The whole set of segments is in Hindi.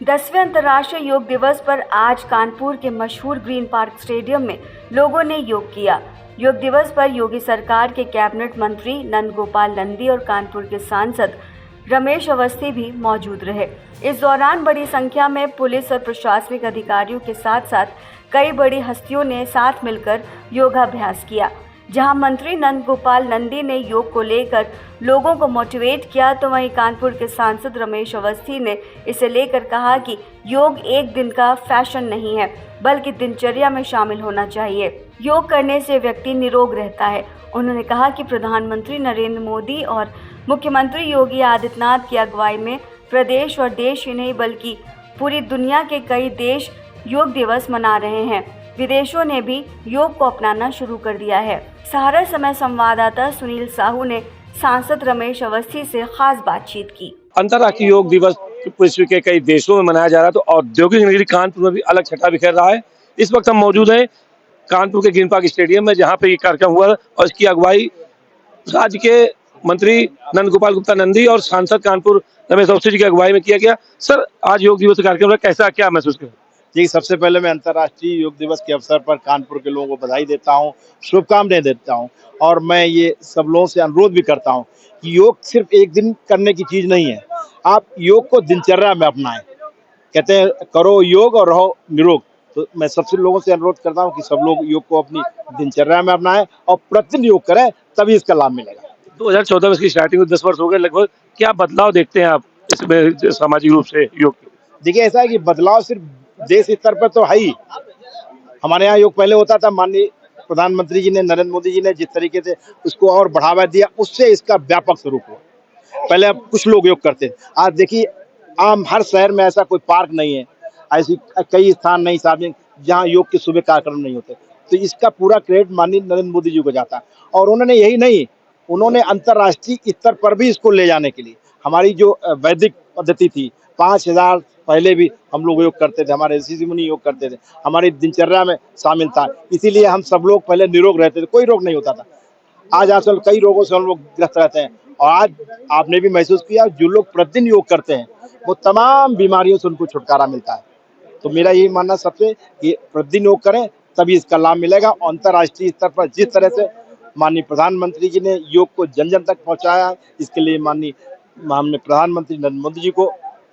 10वें अंतर्राष्ट्रीय योग दिवस पर आज कानपुर के मशहूर ग्रीन पार्क स्टेडियम में लोगों ने योग किया। योग दिवस पर योगी सरकार के कैबिनेट मंत्री नंद गोपाल नंदी और कानपुर के सांसद रमेश अवस्थी भी मौजूद रहे। इस दौरान बड़ी संख्या में पुलिस और प्रशासनिक अधिकारियों के साथ साथ कई बड़ी हस्तियों ने साथ मिलकर योगाभ्यास किया। जहां मंत्री नंद गोपाल नंदी ने योग को लेकर लोगों को मोटिवेट किया, तो वहीं कानपुर के सांसद रमेश अवस्थी ने इसे लेकर कहा कि योग एक दिन का फैशन नहीं है, बल्कि दिनचर्या में शामिल होना चाहिए। योग करने से व्यक्ति निरोग रहता है। उन्होंने कहा कि प्रधानमंत्री नरेंद्र मोदी और मुख्यमंत्री योगी आदित्यनाथ की अगुवाई में प्रदेश और देश ही नहीं बल्कि पूरी दुनिया के कई देश योग दिवस मना रहे हैं। विदेशों ने भी योग को अपनाना शुरू कर दिया है। सहारा समय संवाददाता सुनील साहू ने सांसद रमेश अवस्थी से खास बातचीत की। अंतर्राष्ट्रीय योग दिवस विश्व के कई देशों में मनाया जा रहा है, तो औद्योगिक नगरी कानपुर में भी अलग छटा बिखेर रहा है। इस वक्त हम मौजूद हैं कानपुर के ग्रीन पार्क स्टेडियम में, जहां पे ये कार्यक्रम हुआ और इसकी अगुवाई राज्य के मंत्री नंद गोपाल गुप्ता नंदी और सांसद कानपुर रमेश अवस्थी जी की अगुवाई में किया गया। सर, आज योग दिवस कार्यक्रम कैसा, क्या महसूस कर? जी, सबसे पहले मैं अंतर्राष्ट्रीय योग दिवस के अवसर पर कानपुर के लोगों को बधाई देता हूं, शुभकामनाएं देता हूं और मैं ये सब लोगों से अनुरोध भी करता हूं कि योग सिर्फ एक दिन करने की चीज नहीं है। आप योग को दिनचर्या में अपनाएं। कहते हैं करो योग और रहो निरोग। तो मैं सबसे लोगों से अनुरोध करता हूं कि सब लोग योग को अपनी दिनचर्या में अपनाएं और प्रतिदिन योग करें, तभी इसका लाभ मिलेगा। 2014 में इसकी स्टार्टिंग में 10 वर्ष हो गए लगभग। क्या बदलाव देखते हैं आप इसमें सामाजिक रूप से योग? देखिए, ऐसा है कि बदलाव सिर्फ देश स्तर पर तो है ही। हमारे यहाँ योग पहले होता था, माननीय प्रधानमंत्री जी ने, नरेंद्र मोदी जी ने जिस तरीके से उसको और बढ़ावा दिया, उससे इसका व्यापक स्वरूप हुआ। पहले कुछ लोग योग करते थे, आज देखिए आम हर शहर में ऐसा कोई पार्क नहीं है, ऐसी कई स्थान नहीं सार्वजनिक जहाँ योग के सुबह कार्यक्रम नहीं होते। तो इसका पूरा क्रेडिट माननीय नरेंद्र मोदी जी को जाता है। और उन्होंने यही नहीं, उन्होंने अंतर्राष्ट्रीय स्तर पर भी इसको ले जाने के लिए हमारी जो वैदिक पद्धति थी, 5000 पहले भी हम लोग योग करते थे, हमारे ऋषि मुनि योग करते थे, हमारी दिनचर्या में शामिल था। इसीलिए हम सब लोग पहले निरोग रहते थे, कोई रोग नहीं होता था। आज आजकल कई रोगों से हम लोग ग्रस्त रहते हैं और आज आपने भी महसूस किया, जो लोग प्रतिदिन योग करते हैं वो तमाम बीमारियों से उनको छुटकारा मिलता है। तो मेरा यही मानना सबसे कि प्रतिदिन योग करें, तभी इसका लाभ मिलेगा। अंतर्राष्ट्रीय स्तर पर जिस तरह से माननीय प्रधानमंत्री जी ने योग को जन जन तक पहुंचाया, इसके लिए माननीय हमने प्रधानमंत्री नरेंद्र मोदी जी को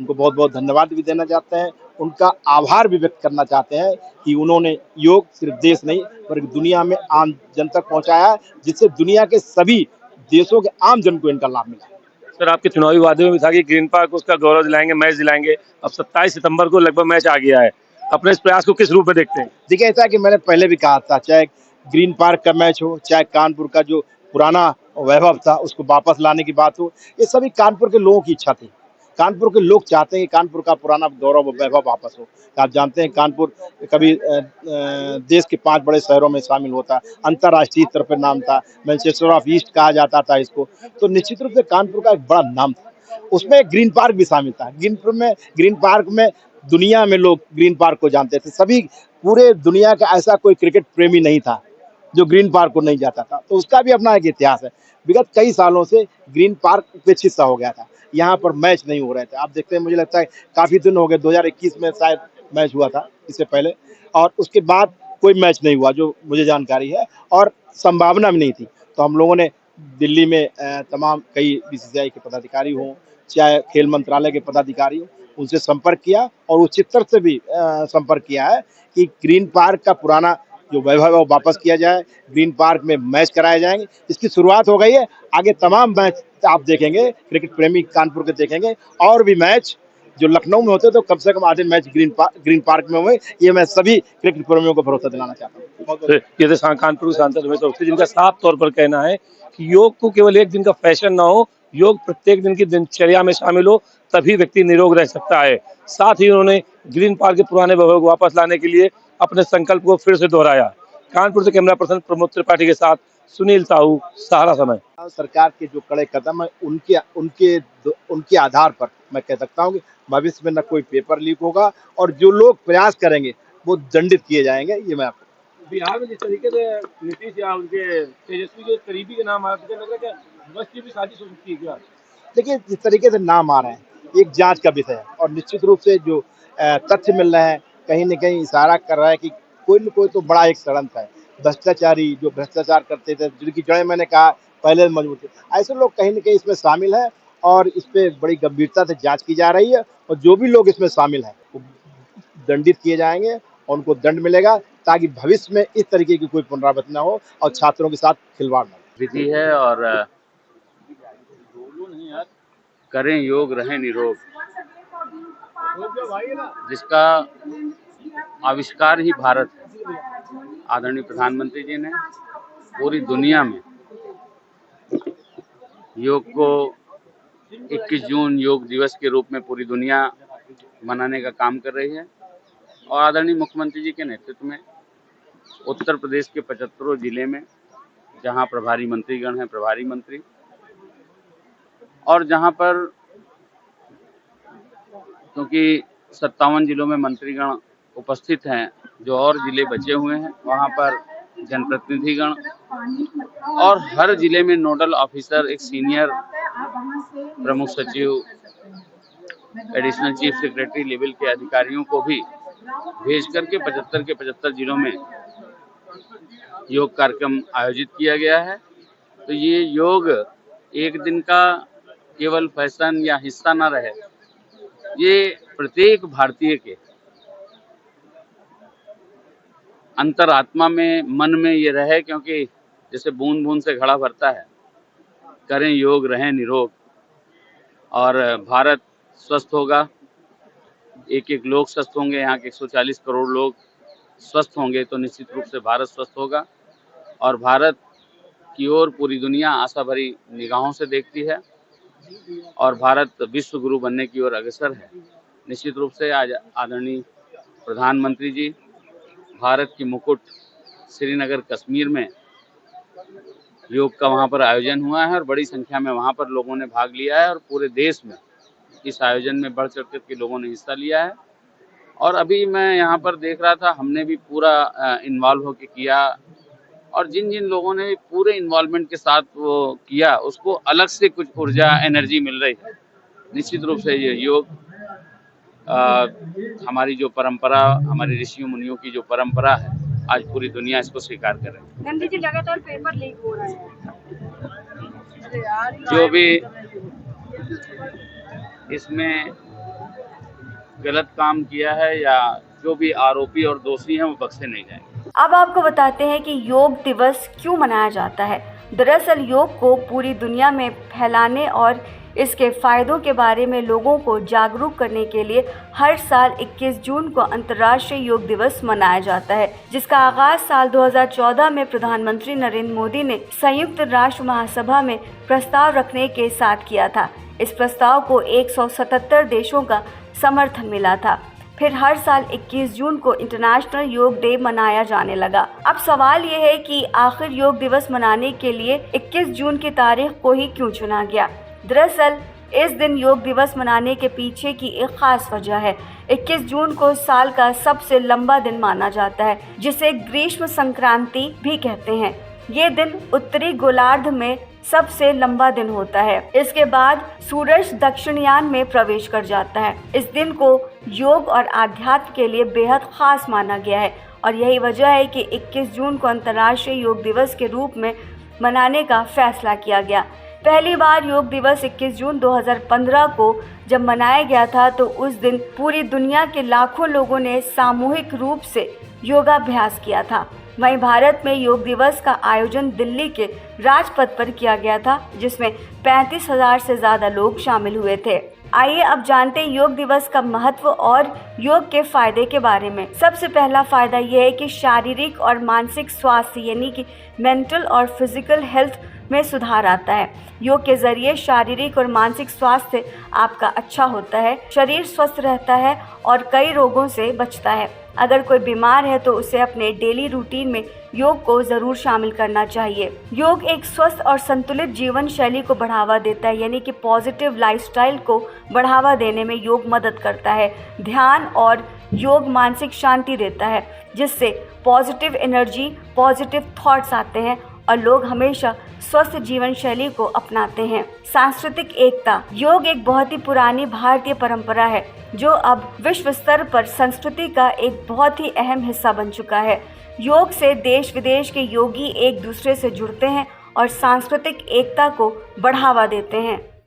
उनको बहुत बहुत धन्यवाद भी देना चाहते हैं। उनका आभार भी व्यक्त करना चाहते हैं कि उन्होंने योग सिर्फ देश नहीं बल्कि दुनिया में आम जन तक पहुंचाया, जिससे दुनिया के सभी देशों के आम जन को इनका लाभ मिला। सर, आपके चुनावी वादे में भी था कि ग्रीन पार्क उसका गौरव दिलाएंगे, मैच दिलाएंगे। अब 27 सितंबर को लगभग मैच आ गया है। अपने इस प्रयास को किस रूप में देखते हैं? देखिए, ऐसा है कि मैंने पहले भी कहा था, चाहे ग्रीन पार्क का मैच हो, चाहे कानपुर का जो पुराना वैभव था उसको वापस लाने की बात हो, ये सभी कानपुर के लोगों की इच्छा थी। कानपुर के लोग चाहते हैं कि कानपुर का पुराना गौरव और वैभव वापस हो। आप जानते हैं कानपुर कभी देश के 5 बड़े शहरों में शामिल होता, अंतर्राष्ट्रीय स्तर पर नाम था, मैनचेस्टर ऑफ ईस्ट कहा जाता था इसको। तो निश्चित रूप से कानपुर का एक बड़ा नाम था, उसमें ग्रीन पार्क भी शामिल था। ग्रीन पार्क में दुनिया में लोग ग्रीन पार्क को जानते थे। सभी पूरे दुनिया का ऐसा कोई क्रिकेट प्रेमी नहीं था जो ग्रीन पार्क को नहीं जाता था। तो उसका भी अपना एक इतिहास है। विगत कई सालों से ग्रीन पार्क उपेक्षित सा हो गया था, यहाँ पर मैच नहीं हो रहे थे। आप देखते हैं, मुझे लगता है काफी दिन हो गए, 2021 में शायद मैच हुआ था इससे पहले, और उसके बाद कोई मैच नहीं हुआ जो मुझे जानकारी है, और संभावना भी नहीं थी। तो हम लोगों ने दिल्ली में तमाम कई बीसीसीआई के पदाधिकारी हों, चाहे खेल मंत्रालय के पदाधिकारी हों, उनसे संपर्क किया और उचित स्तर से भी संपर्क किया है कि ग्रीन पार्क का पुराना जो वैभव है वो वापस किया जाए, ग्रीन पार्क में मैच कराए जाएंगे। इसकी शुरुआत हो गई है, आगे तमाम मैच आप देखेंगे, क्रिकेट प्रेमी कानपुर के देखेंगे, और भी मैच जो लखनऊ में होते तो कम से कम आधे मैच ग्रीन पार्क में हुए। ये मैं सभी क्रिकेट प्रेमियों को भरोसा दिलाना चाहता हूँ। ये तो कानपुर के सांसद रमेश अवस्थी जिनका साफ तौर पर कहना है कि योग को केवल एक दिन का फैशन ना हो, योग प्रत्येक दिन की दिनचर्या में शामिल हो, तभी व्यक्ति निरोग रह सकता है। साथ ही उन्होंने ग्रीन पार्क के पुराने वैभव को वापस लाने के लिए अपने संकल्प को फिर से दोहराया। कानपुर से कैमरा पर्सन प्रमोद त्रिपाठी के साथ सुनील साहू, सहारा समय। सरकार के जो कड़े कदम है उनके आधार पर मैं कह सकता हूँ कि भविष्य में न कोई पेपर लीक होगा, और जो लोग प्रयास करेंगे वो दंडित किए जाएंगे। ये मैं आपको बिहार में जिस तरीके से नीतीश या उनके तेजस्वी के करीबी के नाम आ रहे हैं, लग रहा है बस की भी साजिश हो सकती है क्या? देखिए, जिस तरीके से नाम आ रहे हैं एक जांच का विषय है, और निश्चित रूप से जो तथ्य मिल रहे हैं, कहीं न कहीं इशारा कर रहा है कि कोई न कोई तो बड़ा एक षड्यंत्र है। भ्रष्टाचारी जो भ्रष्टाचार करते थे, जिनकी जड़ें मैंने कहा पहले मजबूत थी, ऐसे लोग कहीं न कहीं इसमें शामिल हैं और इस पे बड़ी गंभीरता से जाँच की जा रही है और जो भी लोग इसमें शामिल हैं, वो दंडित किए जाएँगे और उनको दंड मिलेगा ताकि भविष्य में इस तरीके की कोई पुनरावृत्ति ना हो और छात्रों के साथ खिलवाड़ ना हो। विधि है और करें योग रहें निरोग, जिसका आविष्कार ही भारत है। आदरणीय प्रधानमंत्री जी ने पूरी दुनिया में योग को 21 जून योग दिवस के रूप में पूरी दुनिया मनाने का काम कर रही है और आदरणीय मुख्यमंत्री जी के नेतृत्व में उत्तर प्रदेश के 75 जिले में जहां प्रभारी मंत्रीगण हैं, प्रभारी मंत्री, और जहां पर क्योंकि 57 जिलों में मंत्रीगण उपस्थित हैं, जो और जिले बचे हुए हैं वहां पर जनप्रतिनिधिगण और हर जिले में नोडल ऑफिसर, एक सीनियर प्रमुख सचिव, एडिशनल चीफ सेक्रेटरी लेवल के अधिकारियों को भी भेज करके 75 के 75 जिलों में योग कार्यक्रम आयोजित किया गया है। तो ये योग एक दिन का केवल फैशन या हिस्सा न रहे, ये प्रत्येक भारतीय के अंतरात्मा में, मन में ये रहे, क्योंकि जैसे बूंद बूंद से घड़ा भरता है, करें योग रहें निरोग और भारत स्वस्थ होगा। एक एक लोग स्वस्थ होंगे, यहाँ के 140 करोड़ लोग स्वस्थ होंगे तो निश्चित रूप से भारत स्वस्थ होगा और भारत की ओर पूरी दुनिया आशा भरी निगाहों से देखती है और भारत विश्व गुरु बनने की ओर अग्रसर है। निश्चित रूप से आज आदरणीय प्रधानमंत्री जी, भारत की मुकुट श्रीनगर कश्मीर में योग का वहाँ पर आयोजन हुआ है और बड़ी संख्या में वहाँ पर लोगों ने भाग लिया है और पूरे देश में इस आयोजन में बढ़ चढ़ कर के लोगों ने हिस्सा लिया है। और अभी मैं यहाँ पर देख रहा था, हमने भी पूरा इन्वॉल्व होकर किया और जिन जिन लोगों ने पूरे इन्वॉल्वमेंट के साथ वो किया, उसको अलग से कुछ ऊर्जा, एनर्जी मिल रही है। निश्चित रूप से ये योग हमारी जो परंपरा, हमारे ऋषियों मुनियों की जो परंपरा है, आज पूरी दुनिया इसको स्वीकार कर रही है। गांधी जी, लगातार पेपर लीक हो रहे हैं, जो भी इसमें गलत काम किया है या जो भी आरोपी और दोषी हैं वो बख्शे नहीं जाएंगे। अब आपको बताते हैं कि योग दिवस क्यों मनाया जाता है। दरअसल योग को पूरी दुनिया में फैलाने और इसके फायदों के बारे में लोगों को जागरूक करने के लिए हर साल 21 जून को अंतर्राष्ट्रीय योग दिवस मनाया जाता है, जिसका आगाज साल 2014 में प्रधानमंत्री नरेंद्र मोदी ने संयुक्त राष्ट्र महासभा में प्रस्ताव रखने के साथ किया था। इस प्रस्ताव को 177 देशों का समर्थन मिला था। फिर हर साल 21 जून को इंटरनेशनल योग डे मनाया जाने लगा। अब सवाल ये है कि आखिर योग दिवस मनाने के लिए 21 जून की तारीख को ही क्यों चुना गया। दरअसल इस दिन योग दिवस मनाने के पीछे की एक खास वजह है। 21 जून को साल का सबसे लंबा दिन माना जाता है, जिसे ग्रीष्म संक्रांति भी कहते हैं। ये दिन उत्तरी गोलार्ध में सबसे लंबा दिन होता है। इसके बाद सूरज दक्षिणयान में प्रवेश कर जाता है। इस दिन को योग और आध्यात्म के लिए बेहद खास माना गया है और यही वजह है कि 21 जून को अंतर्राष्ट्रीय योग दिवस के रूप में मनाने का फैसला किया गया। पहली बार योग दिवस 21 जून 2015 को जब मनाया गया था तो उस दिन पूरी दुनिया के लाखों लोगों ने सामूहिक रूप से योगाभ्यास किया था। वहीं भारत में योग दिवस का आयोजन दिल्ली के राजपथ पर किया गया था, जिसमें 35,000 से ज़्यादा लोग शामिल हुए थे। आइए अब जानते हैं योग दिवस का महत्व और योग के फायदे के बारे में। सबसे पहला फायदा यह है कि शारीरिक और मानसिक स्वास्थ्य यानी कि मेंटल और फिजिकल हेल्थ में सुधार आता है। योग के जरिए शारीरिक और मानसिक स्वास्थ्य आपका अच्छा होता है, शरीर स्वस्थ रहता है और कई रोगों से बचता है। अगर कोई बीमार है तो उसे अपने डेली रूटीन में योग को ज़रूर शामिल करना चाहिए। योग एक स्वस्थ और संतुलित जीवन शैली को बढ़ावा देता है, यानी कि पॉजिटिव लाइफस्टाइल को बढ़ावा देने में योग मदद करता है। ध्यान और योग मानसिक शांति देता है, जिससे पॉजिटिव एनर्जी, पॉजिटिव थॉट्स आते हैं और लोग हमेशा स्वस्थ जीवन शैली को अपनाते हैं। सांस्कृतिक एकता। योग एक बहुत ही पुरानी भारतीय परंपरा है जो अब विश्व स्तर पर संस्कृति का एक बहुत ही अहम हिस्सा बन चुका है। योग से देश विदेश के योगी एक दूसरे से जुड़ते हैं और सांस्कृतिक एकता को बढ़ावा देते हैं।